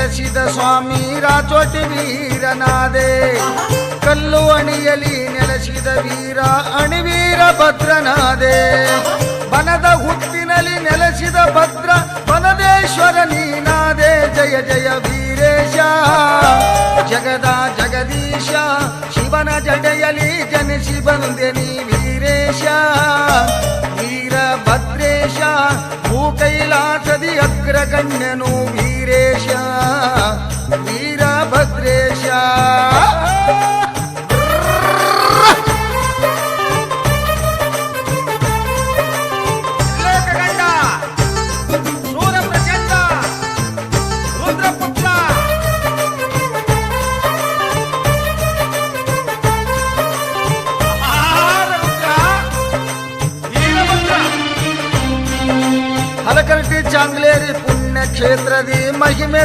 ನೆಲೆಸಿದ ಸ್ವಾಮಿ ರಾಚೋಟಿ ವೀರನಾದೆ. ಕಲ್ಲು ಅಣಿಯಲಿ ನೆಲೆಸಿದ ವೀರ ಅಣಿವೀರ ಭದ್ರನಾದೆ. ಬನದ ಹುಟ್ಟಿನಲ್ಲಿ ನೆಲೆಸಿದ ಭದ್ರ ಬನದೇಶ್ವರ ನೀನಾದೆ. ಜಯ ಜಯ ವೀರೇಶ ಜಗದ ಜಗದೀಶ, ಶಿವನ ಜಡೆಯಲಿ ಜನಿಸಿ ಬಂದೆ ನೀ ವೀರೇಶ. ವೀರಭದ್ರೇಶ ಭೂ ಕೈಲಾಸದಿ ಅಗ್ರಗಣ್ಯನು ವೀರೇಶ. ವೀರಭದ್ರೇಶ ಹಲಕರ್ಟಿ ಚಾಂಗ್ಲೇರಿ ಪುಣ್ಯ ಕ್ಷೇತ್ರದಿ ಮಹಿಮೆ